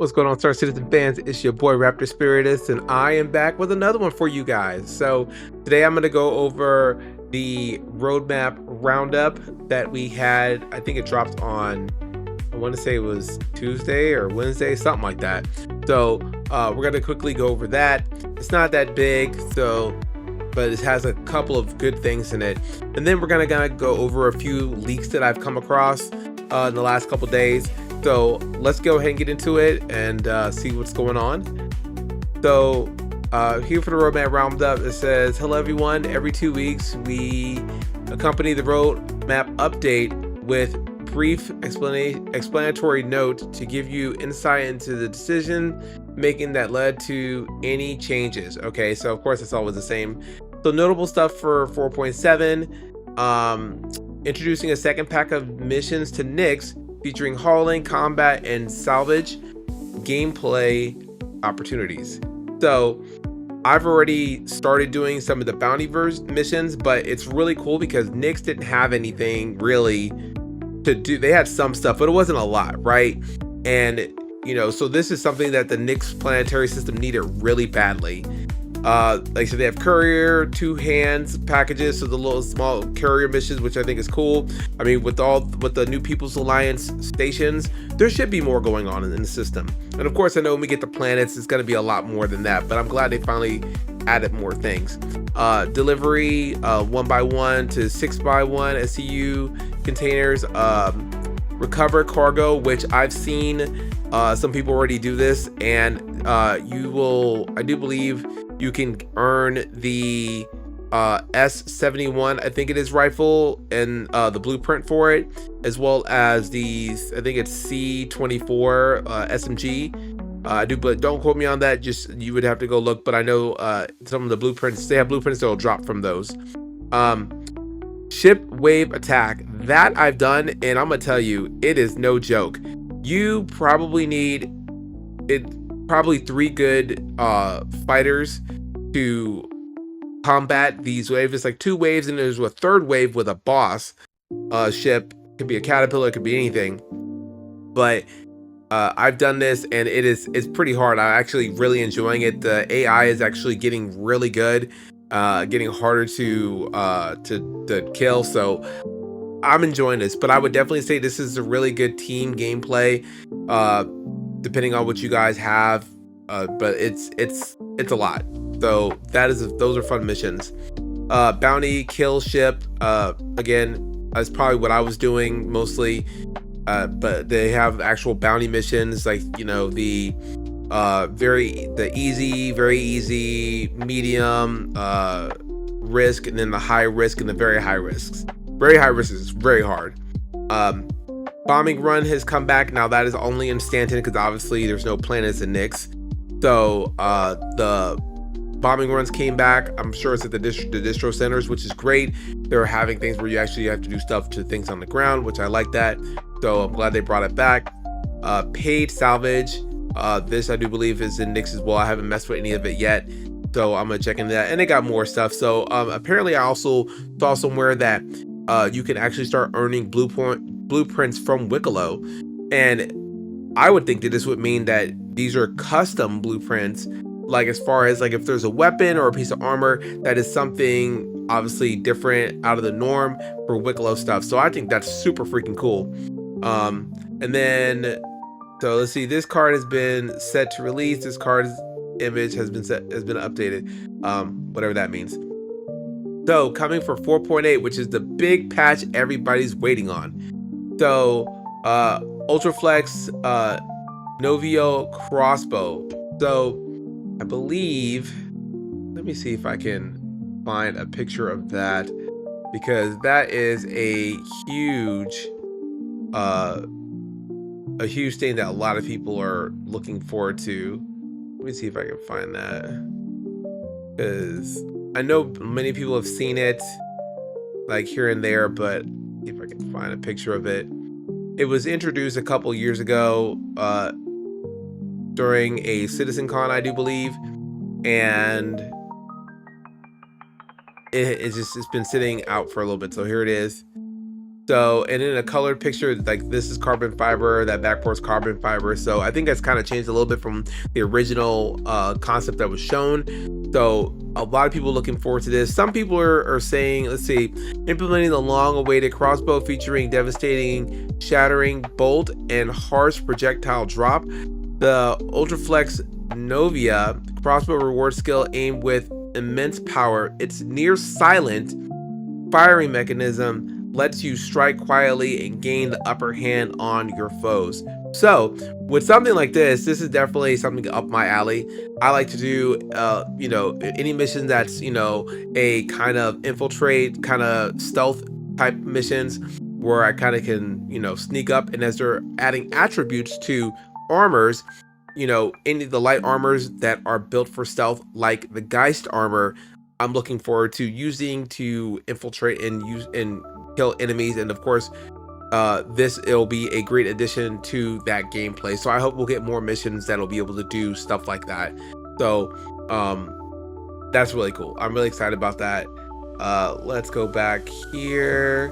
What's going on, Star Citizen fans? It's your boy Raptor Spiritus, and I am back with another one for you guys. So today I'm going to go over the roadmap roundup that we had. I think it dropped on, I want to say it was Tuesday or Wednesday, something like that. So we're going to quickly go over that. It's not that big, but it has a couple of good things in it. And then we're going to go over a few leaks that I've come across in the last couple days. So let's go ahead and get into it and see what's going on. So here for the roadmap roundup, it says, hello everyone. Every 2 weeks, we accompany the roadmap update with brief explanatory note to give you insight into the decision making that led to any changes. Okay, so of course it's always the same. So notable stuff for 4.7, introducing a second pack of missions to Nyx, featuring hauling, combat, and salvage gameplay opportunities. So I've already started doing some of the bounty missions, but it's really cool because Nyx didn't have anything really to do. They had some stuff, but it wasn't a lot, right? And you know, so this is something that the Nyx planetary system needed really badly. Like I said, they have courier, 2 hands packages, so the little small courier missions, which I think is cool. I mean, with the new People's Alliance stations, there should be more going on in the system. And of course, I know when we get the planets, it's going to be a lot more than that, but I'm glad they finally added more things. Delivery 1x1 to 6x1 SCU containers, recover cargo, which I've seen some people already do this, and I do believe you can earn the S71, I think it is, rifle, and the blueprint for it, as well as the, I think it's C24 SMG. But don't quote me on that. Just, you would have to go look. But I know some of the blueprints, they have blueprints that will drop from those. Ship wave attack, that I've done, and I'm gonna tell you, it is no joke. You probably need probably 3 good fighters to combat these waves. It's like 2 waves, and there's a 3rd wave with a boss ship. Could be a caterpillar, it could be anything. But I've done this, and it's pretty hard. I'm actually really enjoying it. The AI is actually getting really good, getting harder to kill. So I'm enjoying this, but I would definitely say this is a really good team gameplay, depending on what you guys have. But it's a lot. So those are fun missions. Bounty kill ship. Again, that's probably what I was doing mostly. But they have actual bounty missions, like, you know, the very easy, medium risk, and then the high risk and the very high risks. Very high risk is very hard. Bombing run has come back. Now that is only in Stanton because obviously there's no planets in Nyx. So the bombing runs came back. I'm sure it's at the distro centers, which is great. They're having things where you actually have to do stuff to things on the ground, which I like that. So I'm glad they brought it back. Paid salvage. This I do believe is in Nyx as well. I haven't messed with any of it yet, so I'm gonna check into that. And they got more stuff. So apparently I also saw somewhere that you can actually start earning blueprints from Wicklow, and I would think that this would mean that these are custom blueprints, like as far as like if there's a weapon or a piece of armor that is something obviously different out of the norm for Wicklow stuff. So I think that's super freaking cool. And then, so let's see, this card has been set to release. This card's image has been updated, whatever that means. So coming for 4.8, which is the big patch everybody's waiting on. So Ultraflex Novio crossbow. So I believe, let me see if I can find a picture of that, because that is a huge thing that a lot of people are looking forward to. Let me see if I can find that, because I know many people have seen it like here and there, but see if I can find a picture of it. It was introduced a couple years ago during a CitizenCon, I do believe, and it's been sitting out for a little bit. So here it is. So, and in a colored picture, like this is carbon fiber, that backport's carbon fiber. So I think that's kind of changed a little bit from the original concept that was shown. So a lot of people looking forward to this. Some people are saying, let's see, implementing the long-awaited crossbow featuring devastating, shattering bolt and harsh projectile drop. The Ultraflex Novia crossbow reward skill aimed with immense power. Its near silent firing mechanism lets you strike quietly and gain the upper hand on your foes. So with something like this is definitely something up my alley. I like to do any mission that's a kind of infiltrate, kind of stealth type missions where I kind of can sneak up, and as they're adding attributes to armors, any of the light armors that are built for stealth like the Geist armor, I'm looking forward to using to infiltrate and use and kill enemies. And of course it'll be a great addition to that gameplay, so I hope we'll get more missions that'll be able to do stuff like that. So that's really cool. I'm really excited about that. Let's go back here,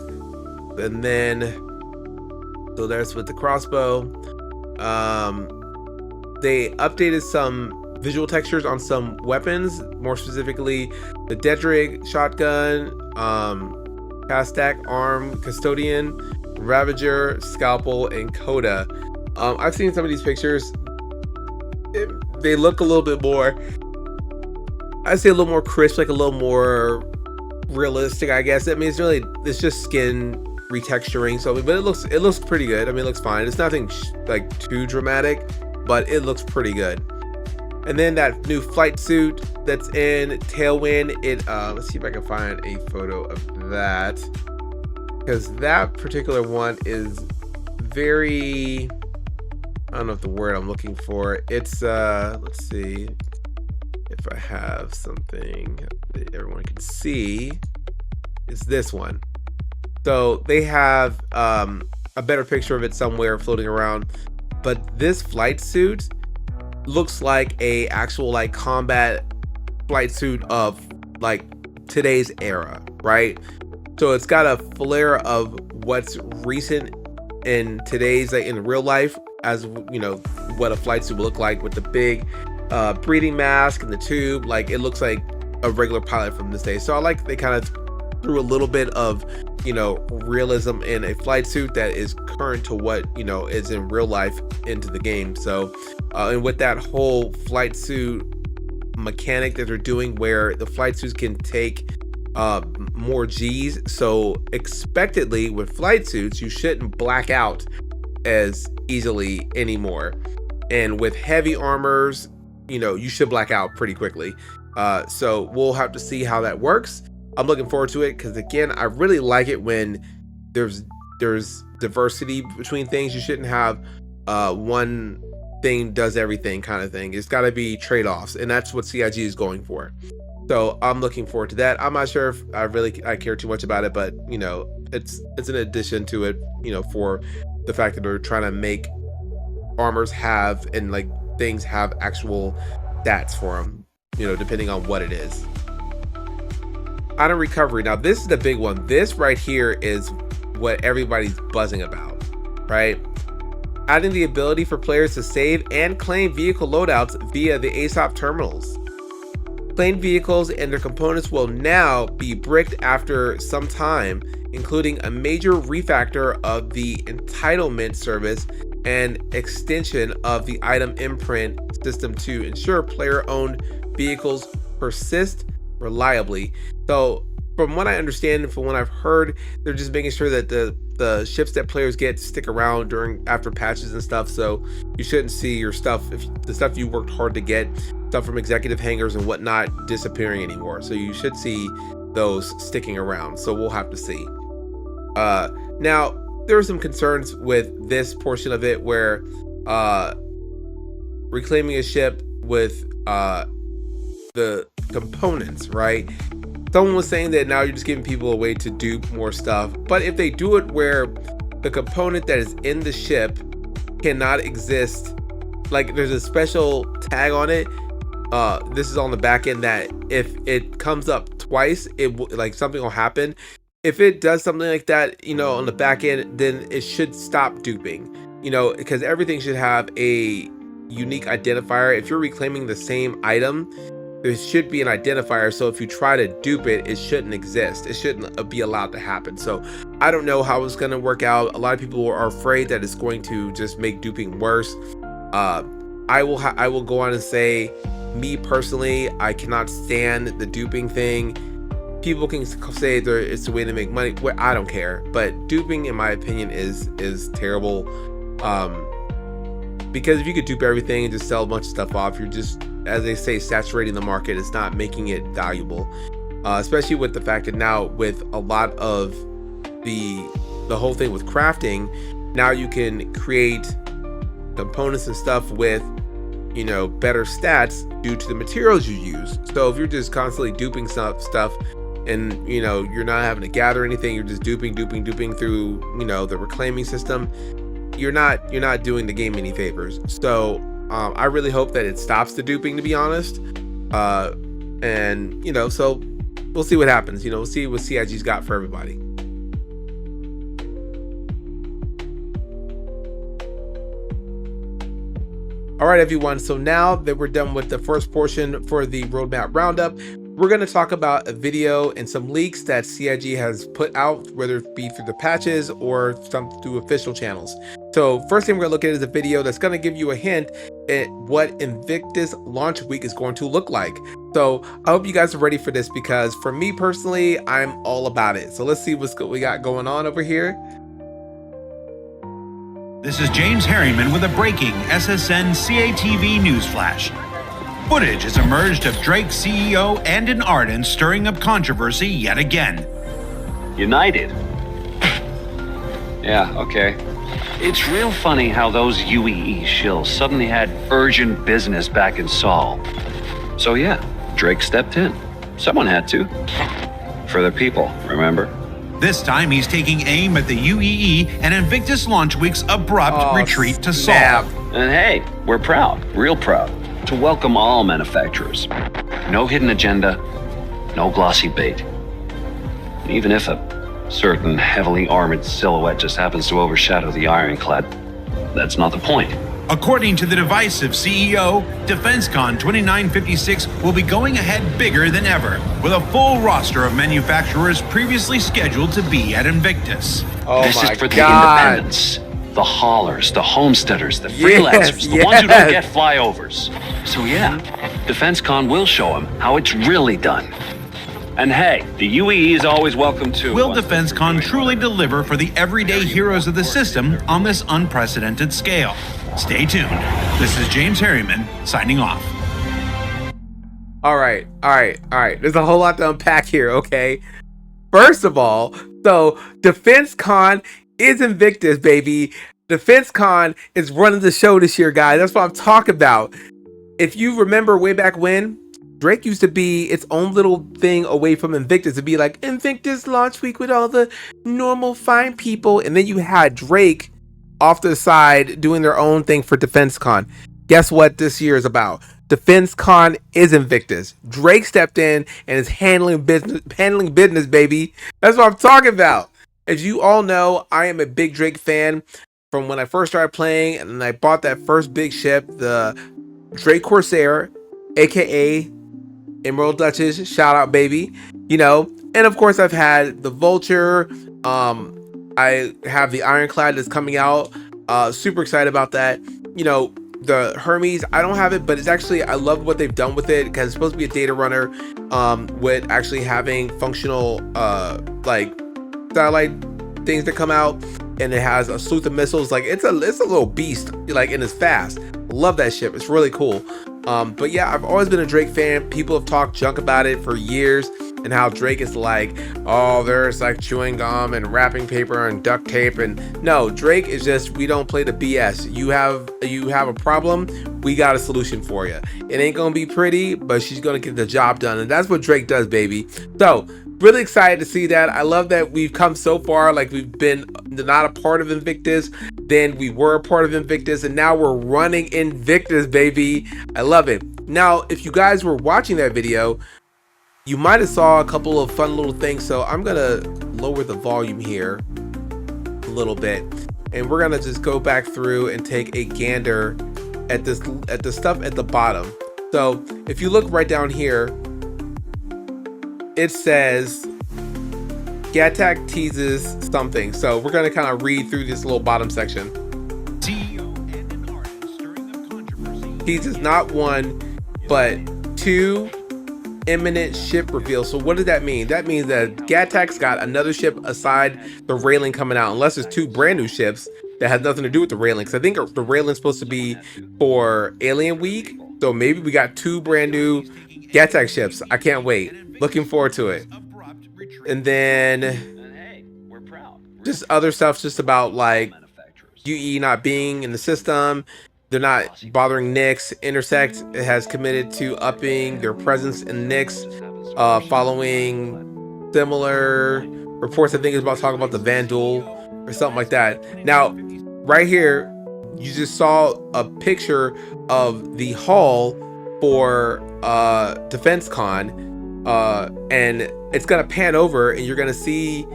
and then so there's with the crossbow. They updated some visual textures on some weapons, more specifically the Dedrig shotgun, Kastak arm, Custodian, Ravager, Scalpel, and Coda. I've seen some of these pictures. They look a little bit more, I'd say a little more crisp, like a little more realistic, I guess. I mean, it's just skin retexturing. So, but it looks pretty good. I mean, it looks fine. It's nothing like too dramatic, but it looks pretty good. And then that new flight suit that's in Tailwind, let's see if I can find a photo of that, because that particular one is very, I don't know if the word I'm looking for, it's let's see if I have something that everyone can see. It's this one. So they have a better picture of it somewhere floating around, but this flight suit looks like a actual like combat flight suit of like today's era, right? So it's got a flair of what's recent in today's, like in real life, as what a flight suit will look like, with the big breathing mask and the tube. Like it looks like a regular pilot from this day. So I like they kind of threw a little bit of realism in a flight suit that is current to what is in real life into the game. So and with that whole flight suit mechanic that they're doing, where the flight suits can take more G's, so expectedly with flight suits you shouldn't black out as easily anymore, and with heavy armors you should black out pretty quickly. So we'll have to see how that works. I'm looking forward to it, because again, I really like it when there's diversity between things. You shouldn't have one thing does everything kind of thing. It's got to be trade-offs, and that's what CIG is going for. So I'm looking forward to that. I'm not sure if I care too much about it, but it's an addition to it, for the fact that they're trying to make armors have, and like things have actual stats for them, depending on what it is. Item recovery. Now this is the big one. This right here is what everybody's buzzing about, right? Adding the ability for players to save and claim vehicle loadouts via the ASOP terminals. Claimed vehicles and their components will now be bricked after some time, including a major refactor of the entitlement service and extension of the item imprint system to ensure player-owned vehicles persist reliably. So from what I understand and from what I've heard, they're just making sure that the ships that players get stick around after patches and stuff. So you shouldn't see your stuff, if the stuff you worked hard to get, stuff from executive hangars and whatnot, disappearing anymore. So you should see those sticking around. So we'll have to see. Now there are some concerns with this portion of it, where reclaiming a ship with the components, right? Someone was saying that now you're just giving people a way to do more stuff, but if they do it where the component that is in the ship cannot exist, like there's a special tag on it, this is on the back end, that if it comes up twice, like something will happen. if it does something like that, you know, on the back end, then it should stop duping, you know, because everything should have a unique identifier. If you're reclaiming the same item, there should be an identifier. So if you try to dupe it, it shouldn't exist. It shouldn't be allowed to happen. So I don't know how it's going to work out. A lot of people are afraid that it's going to just make duping worse. I will go on and say, me personally, I cannot stand the duping thing. People can say it's a way to make money. Well, I don't care, but duping, in my opinion, is terrible. Because if you could dupe everything and just sell a bunch of stuff off, you're just, as they say, saturating the market. It's not making it valuable, especially with the fact that now with a lot of the whole thing with crafting, now you can create components and stuff with, you know, better stats due to the materials you use. So if you're just constantly duping stuff and, you know, you're not having to gather anything, you're just duping through, you know, the reclaiming system, you're not doing the game any favors. So I really hope that it stops the duping, to be honest. And, you know, so we'll see what happens. You know, we'll see what CIG's got for everybody. All right, everyone. So now that we're done with the first portion for the roadmap roundup, we're going to talk about a video and some leaks that CIG has put out, whether it be through the patches or through official channels. So first thing we're going to look at is a video that's going to give you a hint at what Invictus launch week is going to look like. So I hope you guys are ready for this, because for me personally, I'm all about it. So let's see what we got going on over here. This is James Harriman with a breaking SSN CATV news flash. Footage has emerged of Drake's CEO and an Arden stirring up controversy yet again. United? Yeah, okay. It's real funny how those UEE shills suddenly had urgent business back in Seoul. So yeah, Drake stepped in. Someone had to. For the people, remember? This time he's taking aim at the UEE and Invictus launch week's abrupt retreat to Seoul. And hey, we're proud, real proud, to welcome all manufacturers. No hidden agenda, no glossy bait. Even if a certain heavily armored silhouette just happens to overshadow the ironclad, that's not the point. According to the divisive CEO, DefenseCon 2956 will be going ahead bigger than ever, with a full roster of manufacturers previously scheduled to be at Invictus. Oh, this my is for the God. independents, the haulers, the homesteaders, the freelancers, the ones who don't get flyovers. So yeah, DefenseCon will show them how it's really done. And hey, the UEE is always welcome too. Will DefenseCon truly deliver for the everyday heroes of the system on this unprecedented scale? Stay tuned. This is James Harriman signing off. All right. There's a whole lot to unpack here, okay? First of all, so DefenseCon is Invictus, baby. DefenseCon is running the show this year, guys. That's what I'm talking about. If you remember way back when, Drake used to be its own little thing away from Invictus. It'd be like Invictus launch week with all the normal fine people. And then you had Drake off to the side doing their own thing for DefenseCon. Guess what this year is about? DefenseCon is Invictus. Drake stepped in and is handling business, baby. That's what I'm talking about. As you all know, I am a big Drake fan from when I first started playing, and then I bought that first big ship, the Drake Corsair, aka Emerald Duchess, shout out, baby. You know, and of course I've had the Vulture. I have the Ironclad that's coming out. Super excited about that. You know, the Hermes, I don't have it, but it's actually, I love what they've done with it, because it's supposed to be a data runner, with actually having functional like satellite things that come out, and it has a sleuth of missiles. Like it's a little beast, like, and it's fast. Love that ship. It's really cool. But yeah, I've always been a Drake fan. People have talked junk about it for years, and how Drake is like, oh, there's like chewing gum and wrapping paper and duct tape. And no, Drake is just, we don't play the BS. You have a problem, we got a solution for you. It ain't gonna be pretty, but she's gonna get the job done, and that's what Drake does, baby. So really excited to see that. I love that we've come so far. Like, we've been not a part of Invictus, then we were a part of Invictus, and now we're running Invictus, baby. I love it. Now, if you guys were watching that video, you might have saw a couple of fun little things. So I'm gonna lower the volume here a little bit, and we're gonna just go back through and take a gander at the stuff at the bottom. So if you look right down here, it says Gattac teases something. So we're gonna kind of read through this little bottom section. CEO and an artist stirring up controversy. Teases not one, but 2 imminent ship reveals. So what does that mean? That means that Gattac's got another ship aside the railing coming out, unless there's 2 brand new ships that has nothing to do with the railing. Because I think the railing's supposed to be for Alien Week. So maybe we got 2 brand new Gattac ships. I can't wait. Looking forward to it. And then just other stuff just about like UE not being in the system. They're not bothering Nyx. Intersect has committed to upping their presence in Nyx, following similar reports. I think it's about talking about the Vandal or something like that. Now, right here, you just saw a picture of the hall for DefenseCon, and it's gonna pan over, and you're gonna see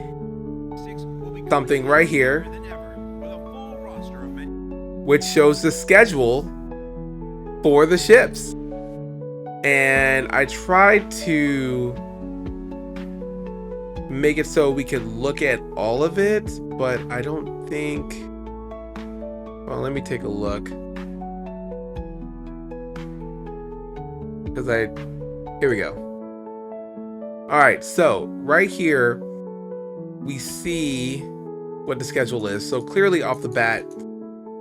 something right here, which shows the schedule for the ships. And I tried to make it so we could look at all of it, but I don't think, well, let me take a look. Because here we go. All right, so right here, we see what the schedule is. So clearly off the bat,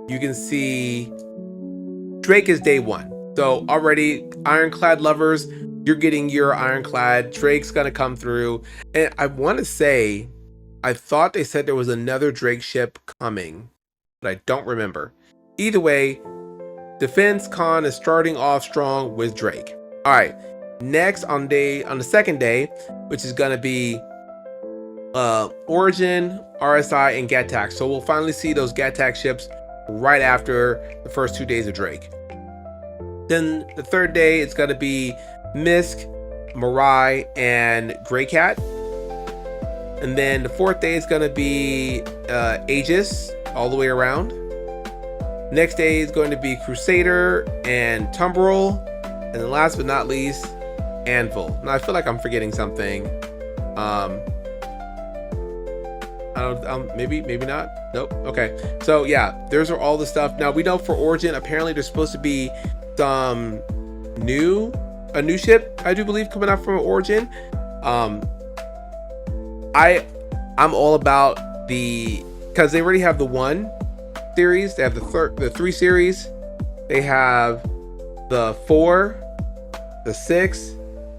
you can see Drake is day 1. So already, Ironclad lovers, you're getting your Ironclad. Drake's gonna come through. And I want to say, I thought they said there was another Drake ship coming, but I don't remember. Either way, DefenseCon is starting off strong with Drake. All right, next on the second day, which is gonna be Origin, RSI, and Gattac. So we'll finally see those Gattac ships right after the first 2 days of Drake. Then the third day, it's going to be Misk, Mirai, and Greycat. And then the fourth day is going to be Aegis all the way around. Next day is going to be Crusader and Tumbril. And then last but not least, Anvil. Now I feel like I'm forgetting something. I don't, maybe not. Nope. Okay. So yeah, those are all the stuff. Now we know for Origin, apparently there's supposed to be some a new ship, I do believe, coming out from Origin. I'm all about because they already have the 1 series. They have the 3 series. They have the 4, the 6,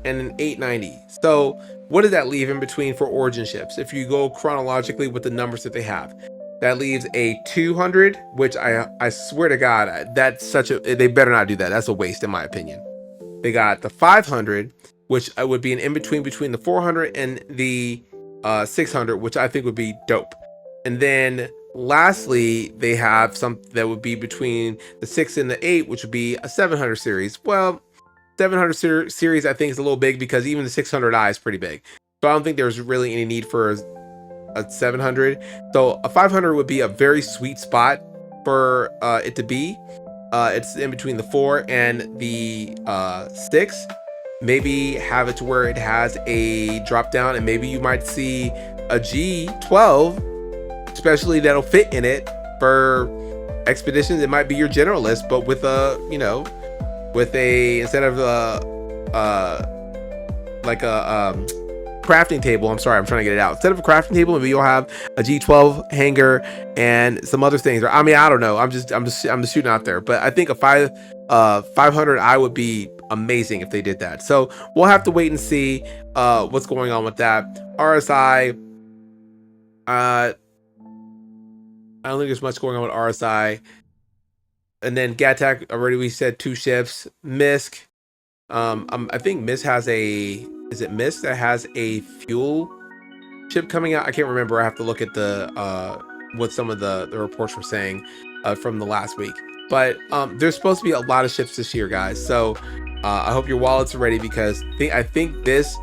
and an 890. So what does that leave in between for Origin ships? If you go chronologically with the numbers that they have, that leaves a 200, which I swear to God, that's they better not do that. That's a waste in my opinion. They got the 500, which would be an in-between between the 400 and the 600, which I think would be dope. And then lastly, they have some that would be between the 6 and the 8, which would be a 700 series. Well, 700 series I think is a little big because even the 600i is pretty big. So I don't think there's really any need for a 700. So a 500 would be a very sweet spot for it to be. It's in between the 4 and the 6. Maybe have it to where it has a drop down, and maybe you might see a G12, especially that'll fit in it for expeditions. It might be your generalist, but with a, instead of like a crafting table. I'm sorry, I'm trying to get it out. Instead of a crafting table, maybe you'll have a G12 hanger and some other things. Or I mean, I don't know. I'm just shooting out there. But I think a 500i would be amazing if they did that. So we'll have to wait and see what's going on with that. RSI, I don't think there's much going on with RSI. And then Gattac, already we said 2 ships. Misk, I think Misk has is it Misk that has a fuel ship coming out? I can't remember. I have to look at the what some of the reports were saying from the last week. But there's supposed to be a lot of ships this year, guys. So I hope your wallets are ready, because I think this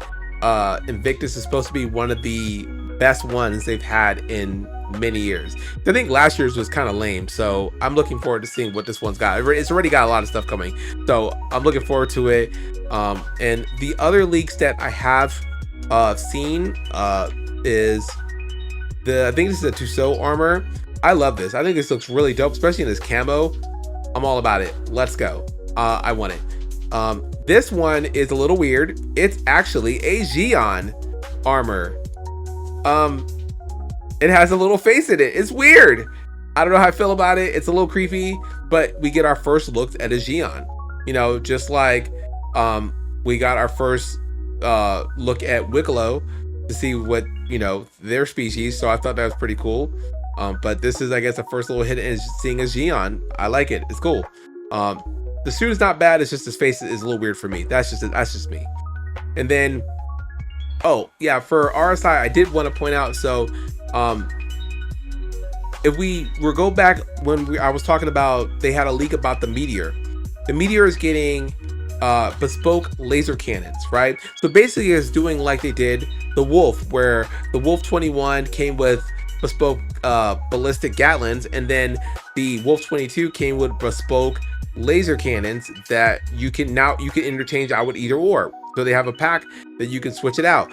Invictus is supposed to be one of the best ones they've had in many years. I think last year's was kind of lame, so I'm looking forward to seeing what this one's got. It's already got a lot of stuff coming, so I'm looking forward to it. And the other leaks that I have seen is I think this is a Tussaud armor. I love this. I think this looks really dope, especially in this camo. I'm all about it. Let's go. I want it. This one is a little weird. It's actually a Xion armor. It has a little face in it. It's weird. I don't know how I feel about it. It's a little creepy, but we get our first look at a Xion. You know, just like we got our first look at Wicklow to see what, you know, their species. So I thought that was pretty cool. But this is, I guess, the first little hit is seeing a Xion. I like it. It's cool. The suit is not bad. It's just his face is a little weird for me. That's just me. And then, oh yeah, for RSI, I did want to point out. So, if we go back when I was talking about, they had a leak about the Meteor. The Meteor is getting bespoke laser cannons, right? So basically, it's doing like they did the Wolf, where the Wolf 21 came with bespoke ballistic Gatlins, and then the Wolf 22 came with bespoke laser cannons that you can interchange out with either or. So they have a pack that you can switch it out.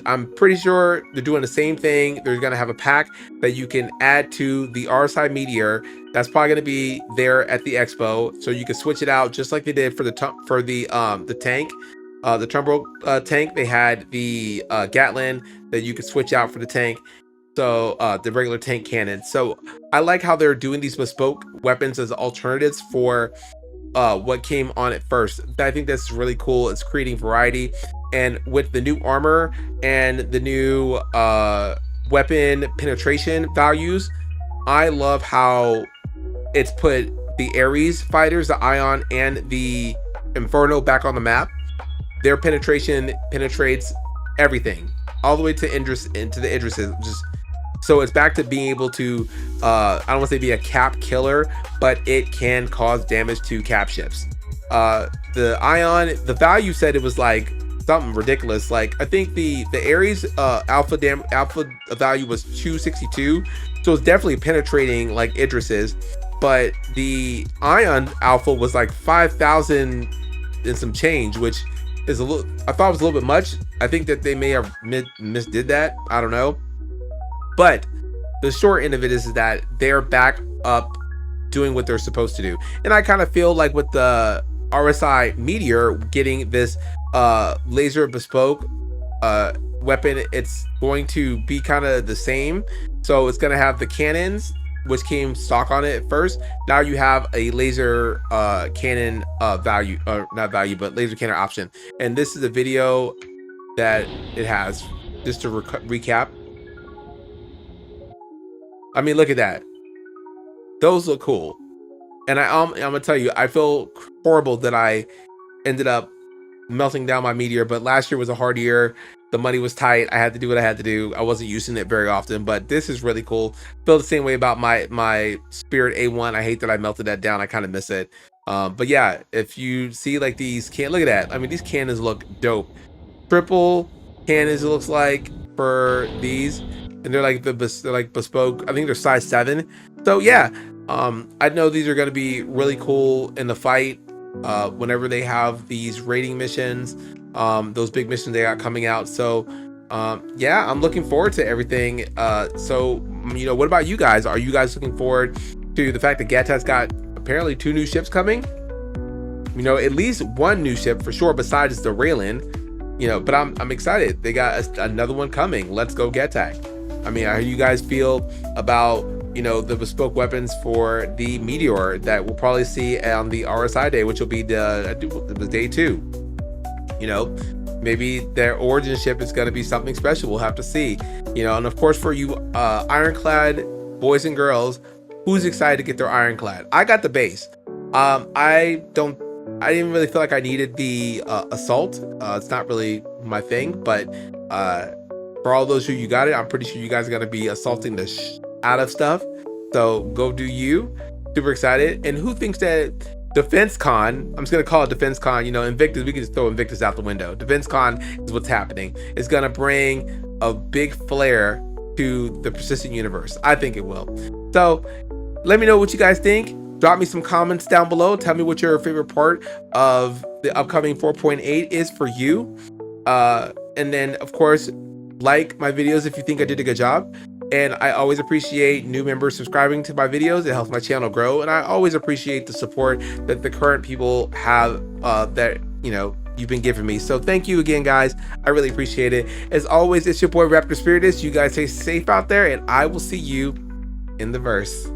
I'm pretty sure they're doing the same thing. They're gonna have a pack that you can add to the RSI Meteor. That's probably gonna be there at the expo, so you can switch it out just like they did for the tank, the Tumbrel tank. They had the Gatlin that you could switch out for the tank. So the regular tank cannon. So I like how they're doing these bespoke weapons as alternatives for what came on it first. I think that's really cool. It's creating variety, and with the new armor and the new weapon penetration values, I love how it's put the Ares fighters, the Ion and the Inferno back on the map. Their penetration penetrates everything all the way to into the Idrises. So it's back to being able to, I don't want to say be a cap killer, but it can cause damage to cap ships. The Ion, the value said it was like something ridiculous. Like I think the Ares alpha value was 262, so it's definitely penetrating like Idris's. But the Ion alpha was like 5,000 and some change, which is a little. I thought it was a little bit much. I think that they may have misdid that. I don't know. But the short end of it is that they're back up doing what they're supposed to do. And I kind of feel like with the RSI Meteor getting this laser bespoke weapon, it's going to be kind of the same. So it's going to have the cannons, which came stock on it at first. Now you have a laser cannon value, or not value, but laser cannon option. And this is a video that it has, just to recap. I mean, look at that. Those look cool. And I'm gonna tell you, I feel horrible that I ended up melting down my Meteor, but last year was a hard year. The money was tight. I had to do what I had to do. I wasn't using it very often, but this is really cool. Feel the same way about my Spirit A1. I hate that I melted that down. I kind of miss it. But yeah, if you see like these look at that. I mean, these cannons look dope. Triple cannons, it looks like, for these. And they're like bespoke. I think they're size 7. So yeah, I know these are going to be really cool in the fight whenever they have these raiding missions, those big missions they got coming out. So yeah, I'm looking forward to everything. So you know, what about you guys? Are you guys looking forward to the fact that Gatat's got apparently 2 new ships coming? You know, at least 1 new ship for sure besides the Raylan. You know, but I'm excited. They got another one coming. Let's go Gatak. I mean, how do you guys feel about, you know, the bespoke weapons for the Meteor that we'll probably see on the RSI day, which will be the day 2? You know, maybe their origin ship is going to be something special. We'll have to see. You know, and of course for you Ironclad boys and girls, who's excited to get their Ironclad? I got the base. I didn't really feel like I needed the assault. It's not really my thing, but for all those who you got it, I'm pretty sure you guys are going to be assaulting the out of stuff. So go do you. Super excited. And who thinks that DefenseCon, I'm just gonna call it DefenseCon. You know, Invictus, we can just throw Invictus out the window. DefenseCon is what's happening. It's gonna bring a big flair to the persistent universe. I think it will. So let me know what you guys think. Drop me some comments down below. Tell me what your favorite part of the upcoming 4.8 is for you. And then, of course, like my videos if you think I did a good job. And I always appreciate new members subscribing to my videos. It helps my channel grow. And I always appreciate the support that the current people have that, you know, you've been giving me. So thank you again, guys. I really appreciate it. As always, it's your boy Raptor Spiritus. You guys stay safe out there, and I will see you in the verse.